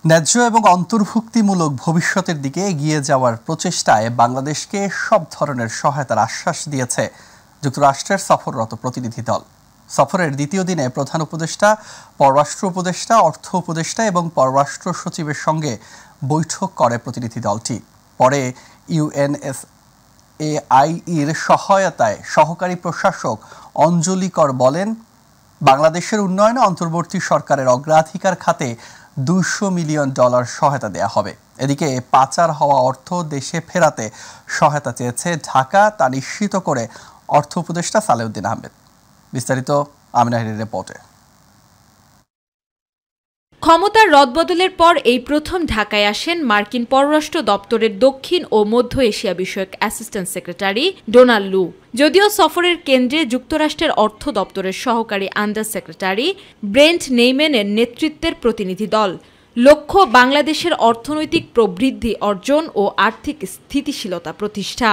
ন্যায্য এবং অন্তর্ভুক্তিমূলক ভবিষ্যতের দিকে এগিয়ে যাওয়ার প্রচেষ্টায় বাংলাদেশকে সব ধরনের সহায়তার আশ্বাস দিয়েছে যুক্তরাষ্ট্রের সফররত প্রতিনিধি দল। সফরের দ্বিতীয় দিনে প্রধান উপদেষ্টা, পররাষ্ট্র উপদেষ্টা, অর্থ উপদেষ্টা এবং পররাষ্ট্র সচিবের সঙ্গে বৈঠক করে প্রতিনিধি দলটি। পরে ইউএনএসএআইর সহায়তায় সহকারী প্রশাসক অঞ্জলি কর বলেন, বাংলাদেশের উন্নয়নে অন্তর্বর্তী সরকারের অগ্রাধিকার খাতে $200 মিলিয়ন সহায়তা দেয়া হবে। এদিকে পাচার হওয়া অর্থ দেশে ফেরাতে সহায়তা চেয়েছে ঢাকা, তা নিশ্চিত করে অর্থ উপদেষ্টা সালেউদ্দিন আহমেদ। বিস্তারিত আমিনা হিরের রিপোর্টে। ক্ষমতার রদবদলের পর এই প্রথম ঢাকায় আসেন মার্কিন পররাষ্ট্র দপ্তরের দক্ষিণ ও মধ্য এশিয়া বিষয়ক অ্যাসিস্ট্যান্ট সেক্রেটারি ডোনাল্ড লু। যদিও সফরের কেন্দ্রে যুক্তরাষ্ট্রের অর্থ দপ্তরের সহকারী আন্ডার সেক্রেটারি ব্রেন্ট নেইম্যানের নেতৃত্বের প্রতিনিধি দল। লক্ষ্য বাংলাদেশের অর্থনৈতিক প্রবৃদ্ধি অর্জন ও আর্থিক স্থিতিশীলতা প্রতিষ্ঠা।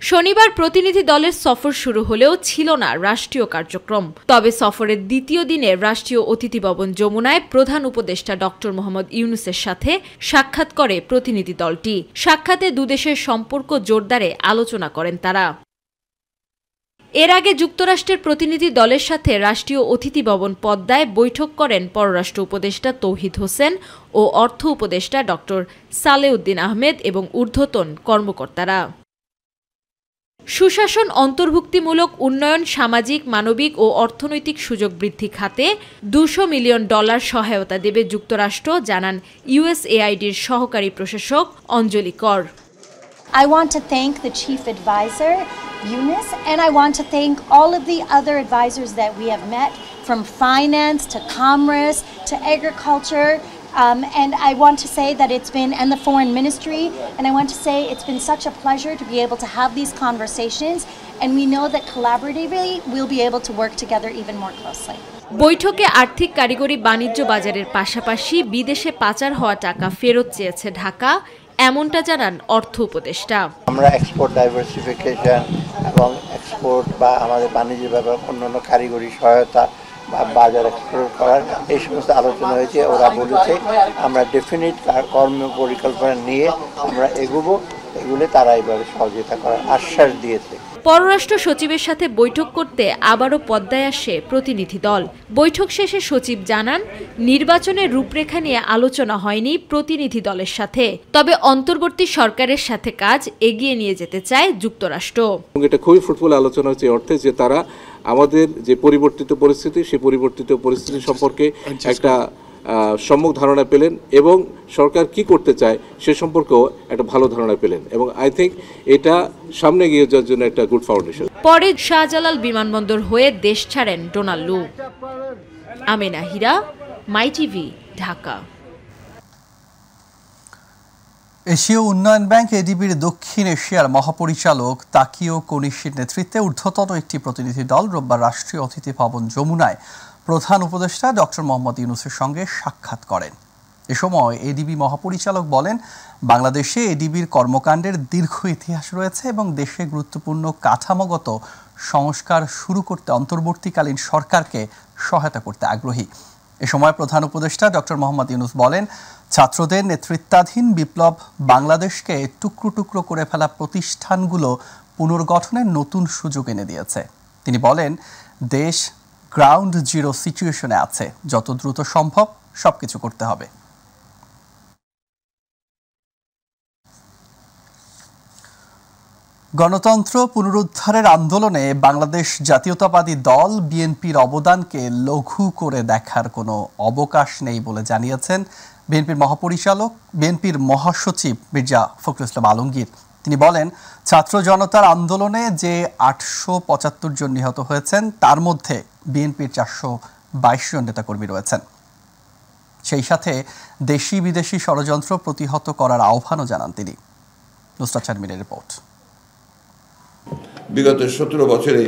শনিবার প্রতিনিধি দলের সফর শুরু হলেও ছিল না রাষ্ট্রীয় কার্যক্রম। তবে সফরের দ্বিতীয় দিনে রাষ্ট্রীয় অতিথি ভবন যমুনায় প্রধান উপদেষ্টা ডক্টর মোহাম্মদ ইউনূসের সাথে সাক্ষাৎ করে প্রতিনিধি দলটি। সাক্ষাতে দুদেশের সম্পর্ক জোরদারে আলোচনা করেন তারা। এর আগে যুক্তরাষ্ট্রের প্রতিনিধি দলের সাথে রাষ্ট্রীয় অতিথি ভবন পদ্মায় বৈঠক করেন পররাষ্ট্র উপদেষ্টা তৌহিদ হোসেন ও অর্থ উপদেষ্টা ডক্টর সালেউদ্দিন আহমেদ এবং ঊর্ধ্বতন কর্মকর্তারা। সুশাসন, অন্তর্ভুক্তিমূলক উন্নয়ন, সামাজিক, মানবিক ও অর্থনৈতিক সুযোগ বৃদ্ধি খাতে $200 মিলিয়ন সহায়তা দেবে যুক্তরাষ্ট্র, জানান ইউএসএআইডির সহকারী প্রশাসক অঞ্জলি কর। I want to thank the chief advisor, Eunice, and I want to thank all of the other advisors that we have met, from finance to commerce to agriculture. And I want to say that it's been, and the foreign ministry, and I want to say it's been such a pleasure to be able to have these conversations, and we know that collaboratively we'll be able to work together even more closely. বৈঠকে আর্থিক, কারিগরি, বাণিজ্য বাজারের পাশাপাশি বিদেশে পাচার হওয়া টাকা ফেরত চেয়েছে ঢাকা, এমনটা জানান অর্থ উপদেষ্টা। আমরা এক্সপোর্ট ডাইভার্সিফিকেশন এবং এক্সপোর্ট বা আমাদের বাণিজ্য ব্যাপার, অন্যান্য কারিগরি সহায়তা বা বাজার এক্সপ্লোর করার এই সমস্ত আলোচনা হয়েছে। ওরা বলেছে আমরা ডেফিনিট কর্ম পরিকল্পনা নিয়ে আমরা এগোবো, এগুলো তারা এইভাবে সহযোগিতা করার আশ্বাস দিয়েছে। পররাষ্ট্র সচিবের সাথে বৈঠক করতে আবারও পদ্মায় আসে প্রতিনিধি দল। বৈঠক শেষে সচিব জানান, নির্বাচনের রূপরেখা নিয়ে আলোচনা হয়নি প্রতিনিধি দলের সাথে, তবে অন্তর্বর্তী সরকারের সাথে কাজ এগিয়ে নিয়ে যেতে চায় যুক্তরাষ্ট্র। এটা খুবই ফ্রুটফুল আলোচনা হচ্ছে অর্থে যে তারা আমাদের যে পরিবর্তিত পরিস্থিতি, সেই পরিবর্তিত পরিস্থিতি সম্পর্কে একটা সম্যক ধারণা পেলেন এবং সরকার কি করতে চায় সে সম্পর্কেও একটা ভালো ধারণা পেলেন, এবং আই থিঙ্ক এটা সামনে গিয়ে যাওয়ার জন্য একটা গুড ফাউন্ডেশন। পরে শাহজালাল বিমানবন্দর হয়ে দেশ ছাড়েন ডোনাল্ড লু। আমিনা হিরা, মাই টিভি, ঢাকা। এশীয় উন্নয়ন ব্যাংক এডিবির দক্ষিণ এশিয়ার মহাপরিচালক তাকিও কোনিশির নেতৃত্বে ঊর্ধ্বতন একটি প্রতিনিধি দল রোববার রাষ্ট্রীয় অতিথি ভবন যমুনায় প্রধান উপদেষ্টা ডক্টর মোহাম্মদ ইউনূসের সঙ্গে সাক্ষাৎ করেন। এ সময় এডিবি মহাপরিচালক বলেন, বাংলাদেশে এডিবির কর্মকাণ্ডের দীর্ঘ ইতিহাস রয়েছে এবং দেশে গুরুত্বপূর্ণ কাঠামোগত সংস্কার শুরু করতে অন্তর্বর্তীকালীন সরকারকে সহায়তা করতে আগ্রহী। এ সময় প্রধান উপদেষ্টা ডক্টর মোহাম্মদ ইউনূস বলেন, ছাত্রদের নেতৃত্বাধীন বিপ্লব বাংলাদেশকে টুকরো টুকরো করে ফেলা প্রতিষ্ঠানগুলো পুনর্গঠনের নতুন সুযোগ এনে দিয়েছে। তিনি বলেন, দেশ গ্রাউন্ড জিরো সিচুয়েশনে আছে, যত দ্রুত সম্ভব সবকিছু করতে হবে। গণতন্ত্র পুনরুদ্ধারের আন্দোলনে বাংলাদেশ জাতীয়তাবাদী দল বিএনপির অবদানকে লঘু করে দেখার কোনো অবকাশ নেই বলে জানিয়েছেন বিএনপির মহাপরিচালক, বিএনপির মহাসচিব মির্জা ফখরুল ইসলাম আলমগীর। তিনি বলেন, ছাত্র জনতার আন্দোলনে যে 875 জন নিহত হয়েছেন, তার মধ্যে বিএনপির 422 জন নেতাকর্মী রয়েছেন। সেই সাথে দেশি বিদেশি ষড়যন্ত্র প্রতিহত করার আহ্বানও জানান তিনি। নুসরাত শারমিনের রিপোর্ট। বিগত 17 বছরে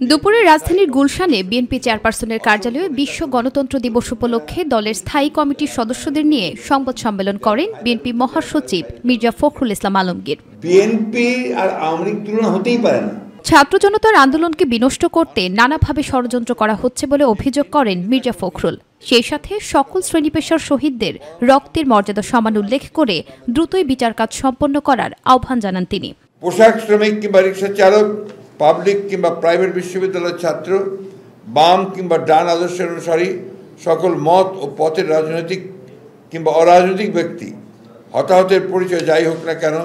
দুপুরে রাজধানীর গুলশানে বিএনপি চেয়ারপারসনের কার্যালয়ে বিশ্ব গণতন্ত্র দিবস উপলক্ষে দলের স্থায়ী কমিটির সদস্যদের নিয়ে সংবাদ সম্মেলন করেন বিএনপি মহাসচিব মির্জা ফখরুল ইসলাম আলমগীর। বিএনপি আর আওয়ামী লীগ তুলনা হতেই পারে না। ছাত্র জনতার আন্দোলনকে বিনষ্ট করতে নানাভাবে ষড়যন্ত্র করা হচ্ছে বলে অভিযোগ করেন মির্জা ফখরুল। সেই সাথে সকল শ্রেণী পেশার শহীদদের রক্তের মর্যাদা সমান উল্লেখ করে দ্রুতই বিচার কাজ সম্পন্ন করার আহ্বান জানান তিনি। পোশাক শ্রমিক কিংবা রিক্সা চালক, পাবলিক কিংবা প্রাইভেট বিশ্ববিদ্যালয়ের ছাত্র, বাম কিংবা ডান আদর্শের অনুসারী, সকল মত ও পথের রাজনৈতিক কিংবা অরাজনৈতিক ব্যক্তি, হতাহতের পরিচয় যাই হোক না কেন,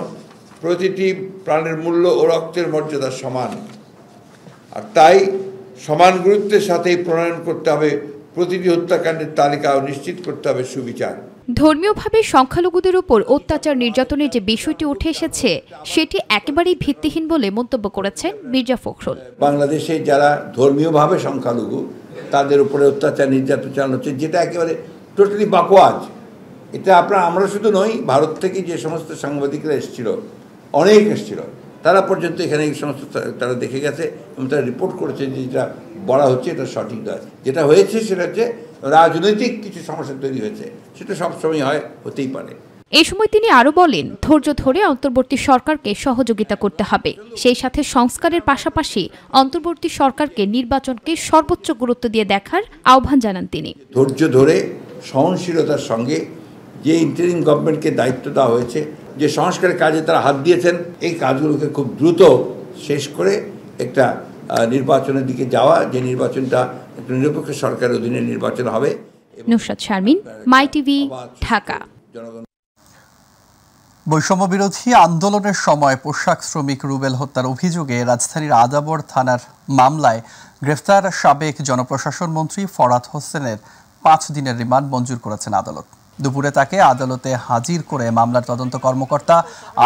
প্রতিটি প্রাণের মূল্য ও রক্তের মর্যাদা সমান। আর তাই সমান গুরুত্বের সাথেই প্রণয়ন করতে হবে প্রতিটি হত্যাকাণ্ডের তালিকা ও নিশ্চিত করতে হবে সুবিচার। ধর্মীয়ভাবে সংখ্যালঘুদের উপর অত্যাচার নির্যাতনের যে বিষয়টি উঠে এসেছে সেটি একেবারেই ভিত্তিহীন বলে মন্তব্য করেছেন মির্জা ফখরুল। বাংলাদেশে যারা ধর্মীয়ভাবে সংখ্যালঘু তাদের উপরে অত্যাচার নির্যাতন চালানো হচ্ছে, যেটা একেবারে টোটালি বাকওয়াজ। এটা আমরা শুধু নই, ভারত থেকে যে সমস্ত সাংবাদিকরা এসেছিল, অনেক এসেছিল, তারা পর্যন্ত এখানে এই সমস্ত তারা দেখে গেছে এবং তারা রিপোর্ট করেছে যে যেটা বলা হচ্ছে এটা সঠিক নয়। যেটা হয়েছে সেটা হচ্ছে রাজনৈতিক কিছু সমস্যা তৈরি হয়েছে, সেটা সবসময় হতেই পারে। এই সময় তিনি আরো বলেন, ধৈর্য ধরে অন্তর্বর্তী সরকারকে সহযোগিতা করতে হবে। সেই সাথে সংস্কারের পাশাপাশি অন্তর্বর্তী সরকারকে নির্বাচনকে সর্বোচ্চ গুরুত্ব দিয়ে দেখার আহ্বান জানান তিনি। ধৈর্য ধরে সহনশীলতার সঙ্গে যে ইন্টারিম গভর্নমেন্টকে দায়িত্ব দেওয়া হয়েছে, যে সংস্কারের কাজে তারা হাত দিয়েছেন, এই কাজগুলোকে খুব দ্রুত শেষ করে একটা নির্বাচনের দিকে যাওয়া, যে নির্বাচনটা একটা নিরপেক্ষ সরকারের অধীনে নির্বাচন হবে। নুসরাত শারমিন, মাই টিভি, ঢাকা। বৈষম্য বিরোধী আন্দোলনের সময় পোশাক শ্রমিক রুবেল হত্যার অভিযোগে রাজধানীর আদাবর থানার মামলায় গ্রেফতার সাবেক জনপ্রশাসন মন্ত্রী ফরহাদ হোসেনের 5 দিনের রিমান্ড মঞ্জুর করেছেন আদালত। দুপুরে তাকে আদালতে হাজির করে মামলার তদন্ত কর্মকর্তা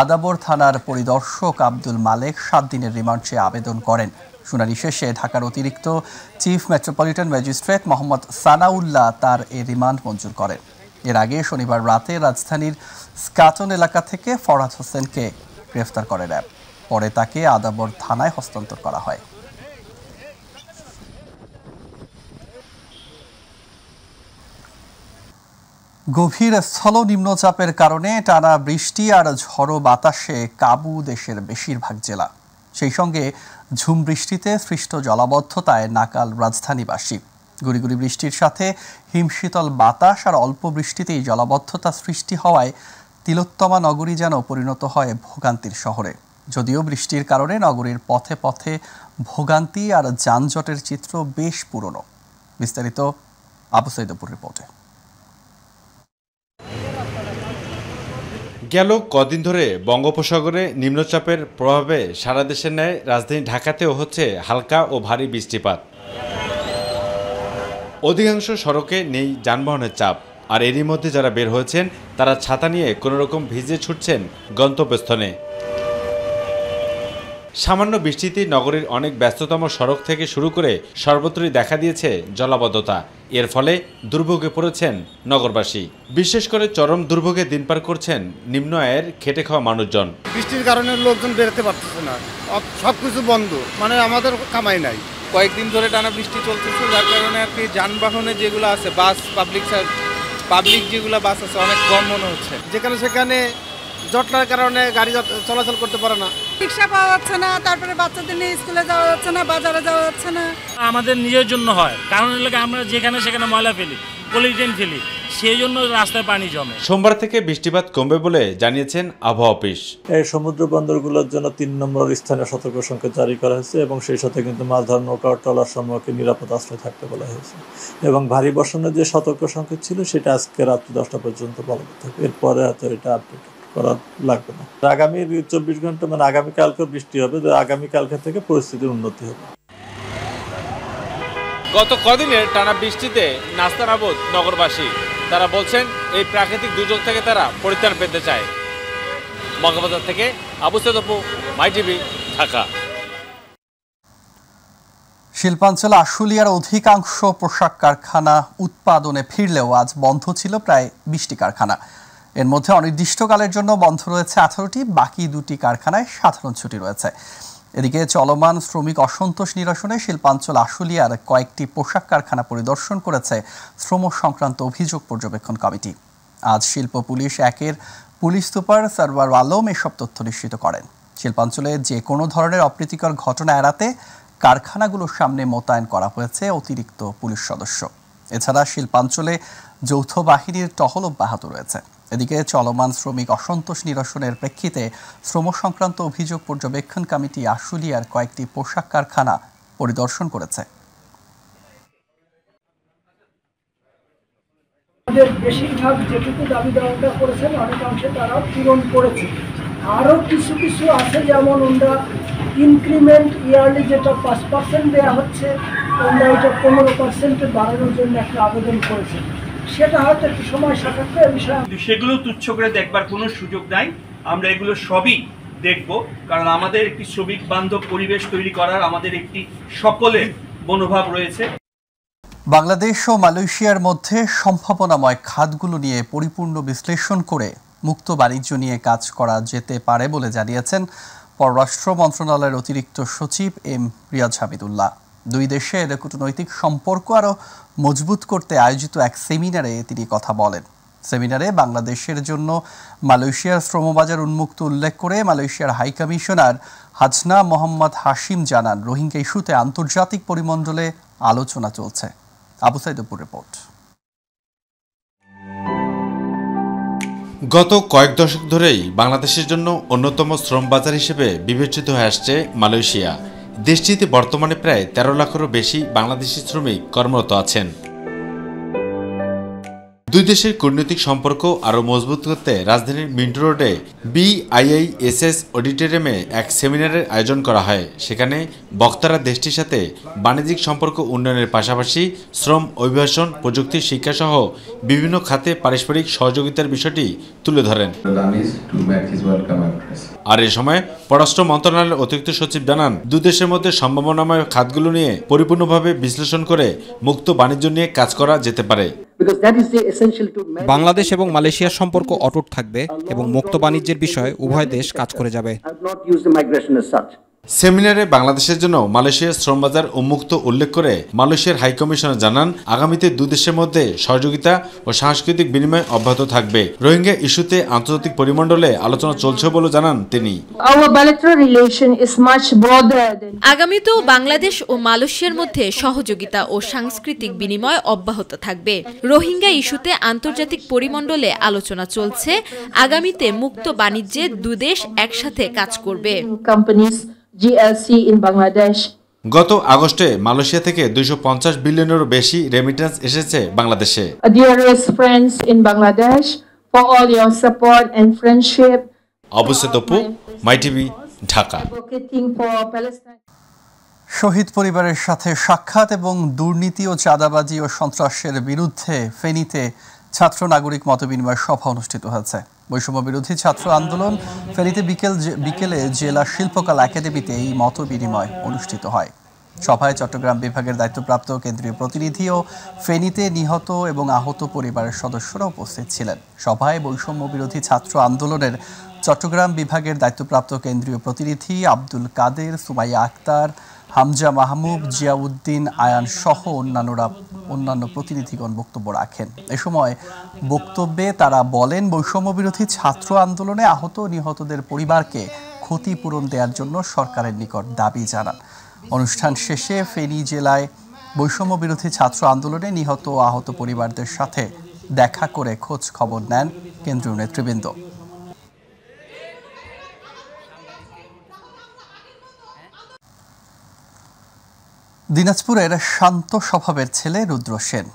আদাবর থানার পরিদর্শক আব্দুল মালেক 7 দিনের রিমান্ড চেয়ে আবেদন করেন। শুনানি শেষে ঢাকার অতিরিক্ত chief metropolitan magistrate Mohammad Sanaullah তার এই রিমান্ড মঞ্জুর করেন। এর আগে শনিবার রাতে রাজধানীর স্কাটন এলাকা থেকে ফরহাদ হোসেনকে গ্রেফতার করে র্যাব। পরে তাকে আদাবর থানায় হস্তান্তর করা হয়। গভীর স্থল নিম্নচাপের কারণে টানা বৃষ্টি আর ঝড়ো বাতাসে কাবু দেশের বেশিরভাগ জেলা। সেই সঙ্গে ঝুম বৃষ্টিতে সৃষ্ট জলাবদ্ধতায় নাকাল রাজধানীবাসী। গুড়িগুড়ি বৃষ্টির সাথে হিমশীতল বাতাস আর অল্প বৃষ্টিতেই জলাবদ্ধতা সৃষ্টি হওয়ায় তিলোত্তমা নগরী যেন পরিণত হয় ভোগান্তির শহরে। যদিও বৃষ্টির কারণে নগরীর পথে পথে ভোগান্তি আর যানজটের চিত্র বেশ পুরনো। বিস্তারিত আবু সৈয়দপুর রিপোর্টে। গেল কদিন ধরে বঙ্গোপসাগরে নিম্নচাপের প্রভাবে সারা দেশের ন্যায় রাজধানী ঢাকাতেও হচ্ছে হালকা ও ভারী বৃষ্টিপাত। অধিকাংশ সড়কে নেই যানবাহনের চাপ, আর এরই মধ্যে যারা বের হয়েছেন তারা ছাতা নিয়ে কোনোরকম ভিজে ছুটছেন গন্তব্যস্থলে। সামান্য বৃষ্টিতেই নগরীর অনেক ব্যস্ততম সড়ক থেকে শুরু করে সর্বত্রই দেখা দিয়েছে জলাবদ্ধতা। এর ফলে দুর্ভোগে পড়েছেন নগরবাসী। বিশেষ করে চরম দুর্ভোগে দিন পার করছেন নিম্ন আয়ের খেটে খাওয়া মানুষজন। বৃষ্টির কারণে লোকজন বেরোতে পারতেছে না, সবকিছু বন্ধ, মানে আমাদের কামাই নাই। কয়েকদিন ধরে টানা বৃষ্টি চলতেছে, যার কারণে আর কি যানবাহনে যেগুলো আছে, বাস, পাবলিক যেগুলো বাস আছে, অনেক কম মনে হচ্ছে। যেখানে সেখানে জটলার কারণে গাড়ি চলাচল করতে পারে না, রিক্সা পাওয়া যাচ্ছে না, তারপরে বাচ্চাদের নিয়ে স্কুলে যাওয়া যাচ্ছে না, বাজারে যাওয়া যাচ্ছে না। আমাদের নিজের জন্য হয়, কারণ আমরা যেখানে সেখানে ময়লা ফেলি, পলিথিন ফেলি, সেই জন্য রাস্তায় পানি জমে। সোমবার থেকে বৃষ্টিপাত কমবে বলে জানিয়েছেন আবহাওয়া অফিস। এই সমুদ্র বন্দরগুলোর জন্য 3 নম্বর স্থানীয় সতর্ক সংকেত জারি করা হয়েছে এবং সেই সাথে কিন্তু মাছ ধরার নৌকা ট্রলার সমূহকে নিরাপদ আশ্রয় থাকতে বলা হয়েছে এবং ভারী বর্ষণের যে সতর্ক সংকেত ছিল সেটা আজকে রাত্রি 10টা পর্যন্ত বলবৎ থাকবে। এরপরে হয়তো এটা আপডেট করা লাগবে না। আগামী 24 ঘন্টা মানে আগামীকালকে বৃষ্টি হবে, আগামীকালকে থেকে পরিস্থিতির উন্নতি হবে। গত কদিনের টানা বৃষ্টিতে নাস্তানাবুদ নগরবাসী। তারা বলছেন এই প্রাকৃতিক দুর্যোগ থেকে তারা পরিত্রাণ পেতে চায়। মগবাজার থেকে আবু সৈয়দপুর, মাই টিভি, ঢাকা। শিল্পাঞ্চল আশুলিয়ার অধিকাংশ পোশাক কারখানা উৎপাদনে ফিরলেও আজ বন্ধ ছিল প্রায় 20টি কারখানা। এর মধ্যে অনির্দিষ্টকালের জন্য বন্ধ রয়েছে 18টি, বাকি 2টি কারখানায় সাধারণ ছুটি রয়েছে। এদিকে চলমান শ্রমিক অসন্তোষ নিরসনে শিল্পাঞ্চল আশুলিয়ার কয়েকটি পোশাক কারখানা পরিদর্শন করেছে শ্রম সংক্রান্ত অভিযোগ পর্যবেক্ষণ কমিটি। আজ শিল্প পুলিশ 1-এর পুলিশ সুপার সরওয়ার আলম এসব তথ্য নিশ্চিত করেন। শিল্পাঞ্চলে যে কোনো ধরনের অপ্রীতিকর ঘটনা এড়াতে কারখানাগুলোর সামনে মোতায়েন করা হয়েছে অতিরিক্ত পুলিশ সদস্য। এছাড়া শিল্পাঞ্চলে যৌথ বাহিনীর টহল অব্যাহত রয়েছে। এদিকে চলমান শ্রমিক অসন্তোষ নিরসনের প্রেক্ষিতে শ্রম সংক্রান্ত অভিযোগ পর্যবেক্ষণ কমিটি আশুলিয়ার কয়েকটি পোশাক কারখানা পরিদর্শন করেছে। বেশিরভাগ যেটুকু দাবি দেওয়াটা করেছেন অনেকাংশে তারা পূরণ করেছে। আরও কিছু কিছু আছে, যেমন ওরা ইনক্রিমেন্ট ইয়ারলি যেটা 5% দেওয়া হচ্ছে, ওরা এটা 15% বাড়ানোর জন্য একটা আবেদন করেছে। সেটা হয়তো একটু সময় সাপেক্ষ বিষয়, সেগুলো তুচ্ছ করে দেখবার কোনো সুযোগ নাই। আমরা এগুলো সবই দেখব, কারণ আমাদের একটি শ্রমিক বান্ধব পরিবেশ তৈরি করার আমাদের একটি সকলের মনোভাব রয়েছে। বাংলাদেশ ও মালয়েশিয়ার মধ্যে সম্ভাবনাময় খাতগুলো নিয়ে পরিপূর্ণ বিশ্লেষণ করে মুক্ত বাণিজ্য নিয়ে কাজ করা যেতে পারে বলে জানিয়েছেন পররাষ্ট্র মন্ত্রণালয়ের অতিরিক্ত সচিব এম রিয়াজ হামিদুল্লাহ। দুই দেশের কূটনৈতিক সম্পর্ক আরও মজবুত করতে আয়োজিত এক সেমিনারে তিনি কথা বলেন। সেমিনারে বাংলাদেশের জন্য মালয়েশিয়ার শ্রমবাজার উন্মুক্ত উল্লেখ করে মালয়েশিয়ার হাই কমিশনার হাজনা মোহাম্মদ হাশিম জানান, রোহিঙ্গা ইস্যুতে আন্তর্জাতিক পরিমণ্ডলে আলোচনা চলছে। আবু সাইদপুর রিপোর্ট। গত কয়েক দশক ধরেই বাংলাদেশের জন্য অন্যতম শ্রম বাজার হিসেবে বিবেচিত হয়ে আসছে মালয়েশিয়া। দেশটিতে বর্তমানে প্রায় 13 লাখেরও বেশি বাংলাদেশি শ্রমিক কর্মরত আছেন। দুই দেশের কূটনৈতিক সম্পর্ক আরও মজবুত করতে রাজধানীর মিন্টো রোডে BIISS অডিটোরিয়ামে এক সেমিনারের আয়োজন করা হয়। সেখানে বক্তারা দেশটির সাথে বাণিজ্যিক সম্পর্ক উন্নয়নের পাশাপাশি শ্রম, অভিবাসন, প্রযুক্তি, শিক্ষাসহ বিভিন্ন খাতে পারস্পরিক সহযোগিতার বিষয়টি তুলে ধরেন। আর এ সময় পররাষ্ট্র মন্ত্রণালয়ের অতিরিক্ত সচিব জানান, দুই দেশের মধ্যে সম্ভাবনাময় খাতগুলো নিয়ে পরিপূর্ণভাবে বিশ্লেষণ করে মুক্ত বাণিজ্য নিয়ে কাজ করা যেতে পারে। বাংলাদেশ এবং মালয়েশিয়ার সম্পর্ক অটুট থাকবে এবং মুক্ত বাণিজ্যের বিষয়ে উভয় দেশ কাজ করে যাবে। সেমিনারে বাংলাদেশের জন্য মালয়েশিয়ার শ্রমবাজার উন্মুক্ত উল্লেখ করে মালয়েশিয়ার হাই কমিশনার জানান, আগামীতে দুই দেশের মধ্যে সহযোগিতা ও সাংস্কৃতিক বিনিময় অব্যাহত থাকবে। রোহিঙ্গা ইস্যুতে আন্তর্জাতিক পরিমণ্ডলে আলোচনা চলছে বলে জানান তিনি। আগামীতেও বাংলাদেশ ও মালয়েশিয়ার মধ্যে সহযোগিতা ও সাংস্কৃতিক বিনিময় অব্যাহত থাকবে। রোহিঙ্গা ইস্যুতে আন্তর্জাতিক পরিমণ্ডলে আলোচনা চলছে। আগামীতে মুক্ত বাণিজ্যে দুই দেশ একসাথে কাজ করবে। GLC in Bangladesh. গত আগস্টে মালয়েশিয়া থেকে 250 বিলিয়নেরও বেশি রেমিটেন্স এসেছে বাংলাদেশে। Dearest friends in Bangladesh, for all your support and friendship. Abu Saidpur, my TV, Dhaka. শহীদ পরিবারের সাথে সাক্ষাৎ এবং দুর্নীতি ও চাঁদাবাজি ও সন্ত্রাসের বিরুদ্ধে ফেনীতে ছাত্র নাগরিক মতবিনিময় সভা অনুষ্ঠিত হয়েছে। বৈষম্য বিরোধী ছাত্র আন্দোলন ফেনীতে বিকেলে জেলা শিল্পকলা একাডেমিতে এই মত বিনিময় অনুষ্ঠিত হয়। সভায় চট্টগ্রাম বিভাগের দায়িত্বপ্রাপ্ত কেন্দ্রীয় প্রতিনিধি ও ফেনীতে নিহত এবং আহত পরিবারের সদস্যরা উপস্থিত ছিলেন। সভায় বৈষম্য বিরোধী ছাত্র আন্দোলনের চট্টগ্রাম বিভাগের দায়িত্বপ্রাপ্ত কেন্দ্রীয় প্রতিনিধি আব্দুল কাদের, সুমাইয়া আক্তার, হামজা মাহমুব, জিয়াউদ্দিন, আয়ান সহ অন্যান্য প্রতিনিধিগণ বক্তব্য রাখেন। এ সময় বক্তব্যে তারা বলেন, বৈষম্য বিরোধী ছাত্র আন্দোলনে আহত নিহতদের পরিবারকে ক্ষতিপূরণ দেওয়ার জন্য সরকারের নিকট দাবি জানান। অনুষ্ঠান শেষে ফেনী জেলায় বৈষম্য বিরোধী ছাত্র আন্দোলনে নিহত ও আহত পরিবারদের সাথে দেখা করে খোঁজ খবর নেন কেন্দ্রীয় নেতৃবৃন্দ। দিনাজপুরের শান্ত স্বভাবের ছেলে রুদ্র সেন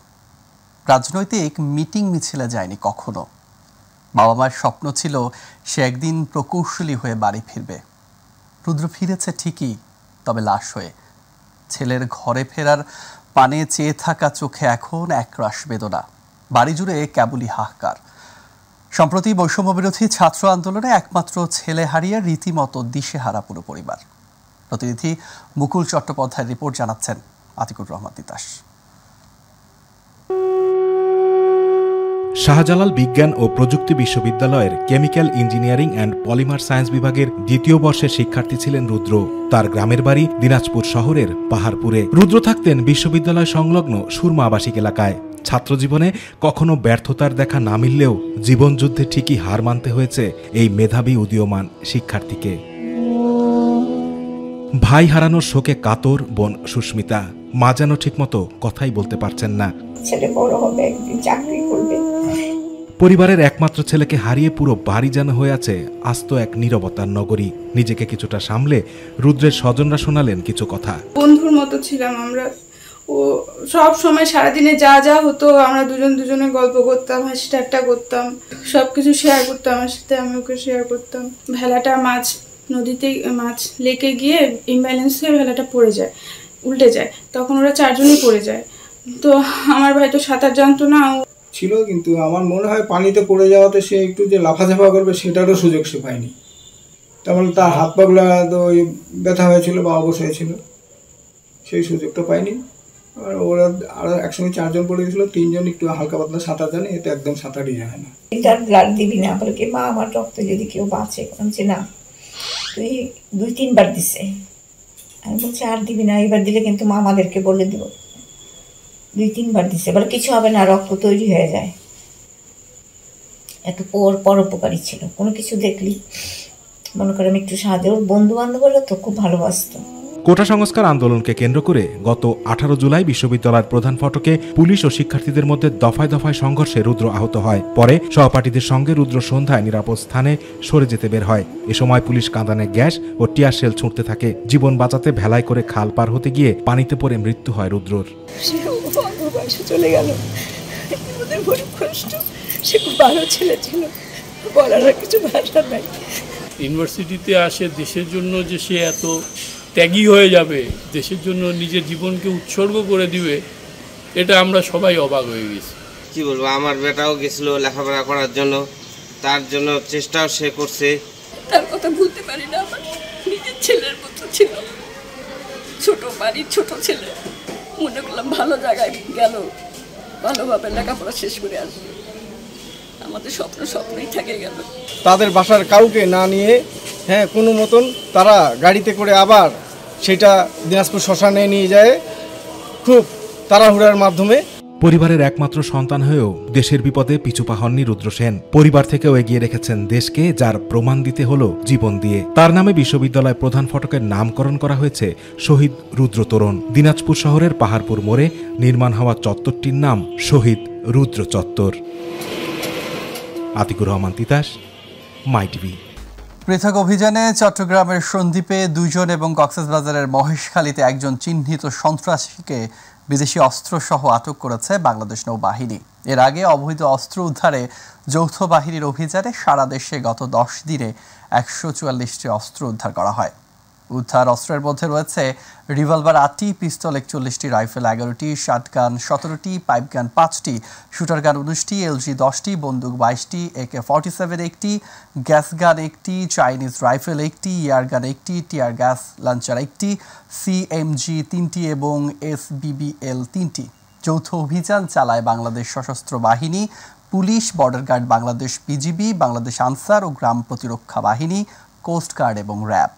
রাজনৈতিক মিটিং মিছিলে যায়নি কখনো। বাবা মায়ের স্বপ্ন ছিল সে একদিন প্রকৌশলী হয়ে বাড়ি ফিরবে। রুদ্র ফিরেছে ঠিকই, তবে লাশ হয়ে। ছেলের ঘরে ফেরার পানে চেয়ে থাকা চোখে এখন একরাশ বেদনা, বাড়ি জুড়ে কেবলই হাহাকার। সম্প্রতি বৈষম্য বিরোধী ছাত্র আন্দোলনে একমাত্র ছেলে হারিয়ে রীতিমতো দিশেহারা পুরো পরিবার। প্রতিনিধি মুকুল চট্টোপাধ্যায়ের রিপোর্ট জানাচ্ছেন আতিকুর রহমান তিতাস। শাহজালাল বিজ্ঞান ও প্রযুক্তি বিশ্ববিদ্যালয়ের chemical engineering and polymer science বিভাগের দ্বিতীয় বর্ষের শিক্ষার্থী ছিলেন রুদ্র। তার গ্রামের বাড়ি দিনাজপুর শহরের পাহাড়পুরে। রুদ্র থাকতেন বিশ্ববিদ্যালয় সংলগ্ন সুরমা আবাসিক এলাকায়। ছাত্রজীবনে কখনো ব্যর্থতার দেখা না মিললেও জীবনযুদ্ধে ঠিকই হার মানতে হয়েছে এই মেধাবী উদীয়মান শিক্ষার্থীকে। ভাই হারানোর শোকে কাতর বোন সুস্মিতা। মা যেন ঠিকমতো কথাই বলতে পারছেন না। ছেলে বড় হবে, একদিন চাকরি করবে। পরিবারের একমাত্র ছেলেকে হারিয়ে পুরো বাড়ি যেন হয়ে আছে আস্ত এক নীরবতার নগরী। নিজেকে কিছুটা সামলে রুদ্রের স্বজনরা শোনালেন কিছু কথা। বন্ধুর মতো ছিলাম আমরা। ও সব সময় সারাদিনে যা যা হতো আমরা দুজনে গল্প করতাম, হাসি ঠাট্টা করতাম, সবকিছু শেয়ার করতাম আমার সাথে, আমি ওকে শেয়ার করতাম। ভেলাটা মাছ নদীতে মাছ লেকে গিয়ে ইমব্যালেন্স হয়ে ভেলাটা পড়ে যায়, উল্টে যায়, তখন ওরা চারজনই পড়ে যায়। তো আমার ভাই তো সাঁতার জানতো না ছিল, কিন্তু আমার মনে হয় পানিতে পড়ে যাওয়াতে সে একটু যে লাফাঝাফা করবে সেটারও সুযোগ সে পায়নি। তেমন তার হাত পাগুলা তো ব্যথা হয়েছিল বা অবশ হয়েছিল, সেই সুযোগটা পায়নি। আর ওরা আরো একসঙ্গে 4 জন পড়ে গেছিল, 3 জন একটু হালকা পাতলা সাঁতার জানে, এটা একদম সাঁতারই জানে না। তার ব্লাড দিবি না বলে কি, মা আমার রক্ত যদি কেউ বাঁচে, বলছে না তুই 2-3 বার দিছে। আমি বলছি আর দিবি না, এবার দিলে কিন্তু মা আমাদেরকে বলে দিব। 2-3 বার দিছে, বলে কিছু হবে না, রক্ত তৈরি হয়ে যায়। এত পরোপকারী ছিল, কোনো কিছু দেখলি মনে করে আমি একটু সাহায্য, ওর বন্ধু বান্ধবরা তো খুব ভালোবাসতো। কোটা সংস্কার আন্দোলনকে কেন্দ্র করে গত 18 জুলাই বিশ্ববিদ্যালয়ের প্রধান ফটকে পুলিশ ও শিক্ষার্থীদের মধ্যে দফায় দফায় সংঘর্ষে রুদ্র আহত হয়। পরে সহপাঠীদের সঙ্গে রুদ্র সন্ধ্যায় নিরাপদ স্থানে সরে যেতে বের হয়। এ সময় পুলিশ কাঁদানে গ্যাস ও টিয়ার শেল ছুঁড়তে থাকে। জীবন বাঁচাতে ভেলায় করে খাল পার হতে গিয়ে পানিতে পড়ে মৃত্যু হয় রুদ্রর। চলে গেল, সে খুব ভালো ছেলে ছিল, বলার কিছু ভাষা নাই। ইউনিভার্সিটিতে আসে দেশের জন্য, যে সে এত ত্যাগী হয়ে যাবে, দেশের জন্য নিজের জীবনকে উৎসর্গ করে দিবে, এটা আমরা সবাই অবাক হয়ে গেছি। কি বলবো, আমার বেটাও গেছিল লেখাপড়া করার জন্য, তার জন্য চেষ্টাও সে করছে। তার কথা ভুলতে পারি না, আমার নিজের ছেলের মতো ছিল। ছোট বাড়ির ছোট ছেলে, মনে করলাম ভালো জায়গায় গেল, ভালোভাবে লেখাপড়া শেষ করে আসবে, আমাদের স্বপ্নই থেকে গেল। তাদের বাসার কাউকে না নিয়ে কোনো মতন তারা গাড়িতে করে আবার সেটা দিনাজপুর শ্মশানে নিয়ে যায় খুব তাড়াহুড়ার মাধ্যমে। পরিবারের একমাত্র সন্তান হয়েও দেশের বিপদে পিছু পা হননি রুদ্র সেন। পরিবার থেকেও এগিয়ে রেখেছেন দেশকে, যার প্রমাণ দিতে হলো জীবন দিয়ে। তার নামে বিশ্ববিদ্যালয় প্রধান ফটকের নামকরণ করা হয়েছে শহীদ রুদ্র তোরণ। দিনাজপুর শহরের পাহাড়পুর মোড়ে নির্মাণ হওয়া চত্বরটির নাম শহীদ রুদ্র চত্বর। আতিকুর রহমান তিতাস, মাই টিভি। পৃথক অভিযানে চট্টগ্রামের সন্দ্বীপে 2 জন এবং কক্সবাজারের মহেশখালীতে 1 জন চিহ্নিত সন্ত্রাসীকে বিদেশি অস্ত্রসহ আটক করেছে বাংলাদেশ নৌবাহিনী। এর আগে অবৈধ অস্ত্র উদ্ধারে যৌথ বাহিনীর অভিযানে সারা দেশে গত 10 দিনে 144টি অস্ত্র উদ্ধার করা হয়। উদ্ধার অস্ত্রের মধ্যে রয়েছে রিভলভার 8টি, পিস্তল 41টি, রাইফেল 11টি, শটগান 17টি, পাইপগান 5টি, শুটার গান 19টি, এলজি 10টি, বন্দুক 22টি, AK-47 1টি, গ্যাস গান 1টি, চাইনিজ রাইফেল 1টি, এয়ার গান 1টি, টিয়ার গ্যাস লঞ্চার 1টি, CMG 3টি এবং SBBL 3টি। যৌথ অভিযান চালায় বাংলাদেশ সশস্ত্র বাহিনী, police, border guard Bangladesh, BGB, Bangladesh Ansar ও গ্রাম প্রতিরক্ষা বাহিনী, কোস্ট গার্ড এবং র্যাব।